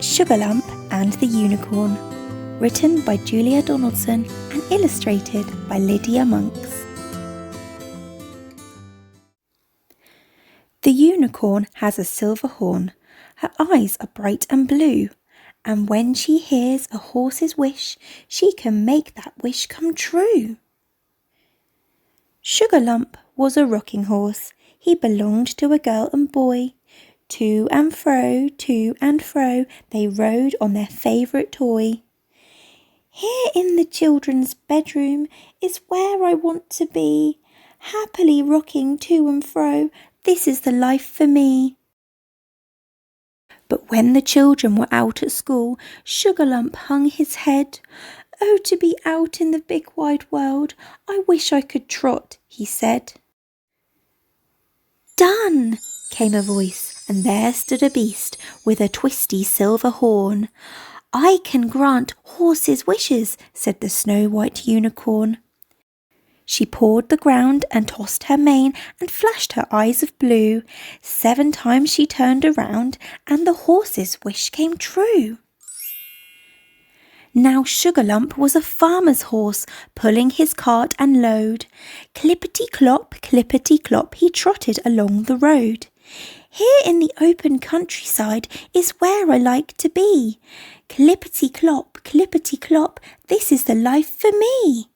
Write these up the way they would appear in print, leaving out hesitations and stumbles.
Sugarlump and the Unicorn, written by Julia Donaldson and illustrated by Lydia Monks. The unicorn has a silver horn, her eyes are bright and blue, and when she hears a horse's wish, she can make that wish come true. Sugarlump was a rocking horse, he belonged to a girl and boy. To and fro, they rode on their favourite toy. Here in the children's bedroom is where I want to be, happily rocking to and fro, this is the life for me. But when the children were out at school, Sugarlump hung his head. Oh, to be out in the big wide world, I wish I could trot, he said. Done, came a voice, and there stood a beast with a twisty silver horn. I can grant horses' wishes, said the snow-white unicorn. She pawed the ground and tossed her mane and flashed her eyes of blue. 7 times she turned around and the horse's wish came true. Now Sugarlump was a farmer's horse, pulling his cart and load. Clippity-clop, he trotted along the road. Here in the open countryside is where I like to be. Clippity-clop, this is the life for me.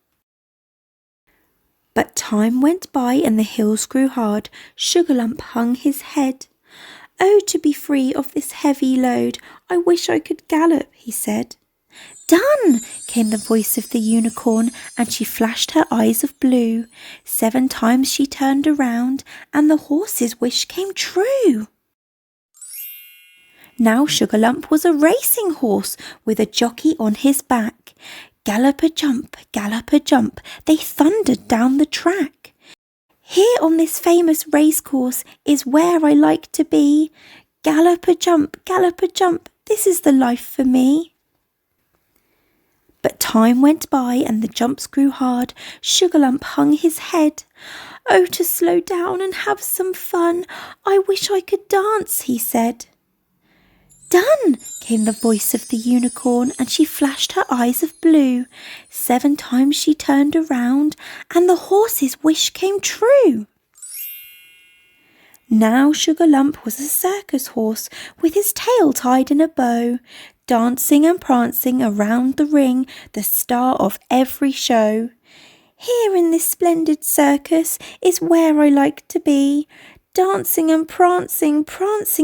But time went by and the hills grew hard. Sugarlump hung his head. Oh, to be free of this heavy load, I wish I could gallop, he said. Done, came the voice of the unicorn, and she flashed her eyes of blue. 7 times she turned around, and the horse's wish came true. Now Sugarlump was a racing horse with a jockey on his back. Gallop-a-jump, they thundered down the track. Here on this famous racecourse is where I like to be. Gallop-a-jump, this is the life for me. But time went by and the jumps grew hard. Sugarlump hung his head. Oh, to slow down and have some fun, I wish I could dance, he said. Done, came the voice of the unicorn, and she flashed her eyes of blue. 7 times she turned around, and the horse's wish came true. Now Sugarlump was a circus horse with his tail tied in a bow, dancing and prancing around the ring, the star of every show. Here in this splendid circus is where I like to be. Dancing and prancing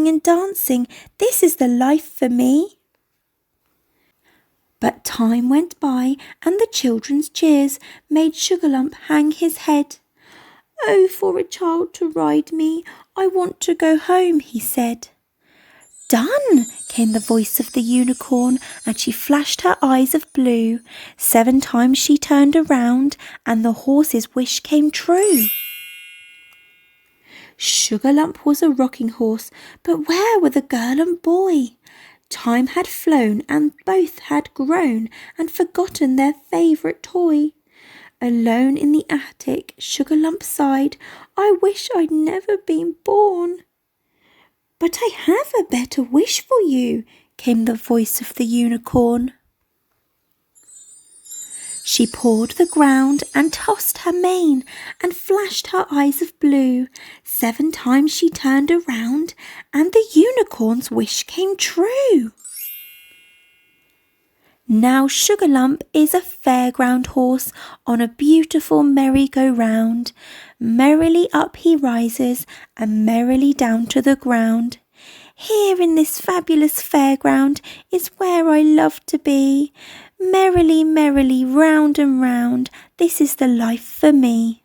and dancing, this is the life for me. But time went by and the children's cheers made Sugarlump hang his head. Oh, for a child to ride me, I want to go home, he said. Done, came the voice of the unicorn, and she flashed her eyes of blue. 7 times she turned around, and the horse's wish came true. Sugarlump was a rocking horse, but where were the girl and boy? Time had flown, and both had grown, and forgotten their favourite toy. Alone in the attic, Sugarlump sighed, I wish I'd never been born. But I have a better wish for you, came the voice of the unicorn. She pawed the ground and tossed her mane and flashed her eyes of blue. 7 times she turned around and the unicorn's wish came true. Now Sugarlump is a fairground horse on a beautiful merry-go-round. Merrily up he rises and merrily down to the ground. Here in this fabulous fairground is where I love to be. Merrily, round and round, this is the life for me.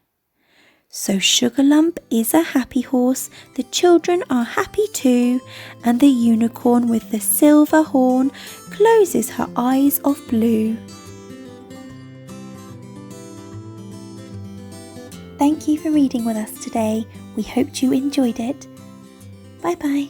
So Sugarlump is a happy horse, the children are happy too, and the unicorn with the silver horn closes her eyes of blue. Thank you for reading with us today. We hoped you enjoyed it. Bye bye.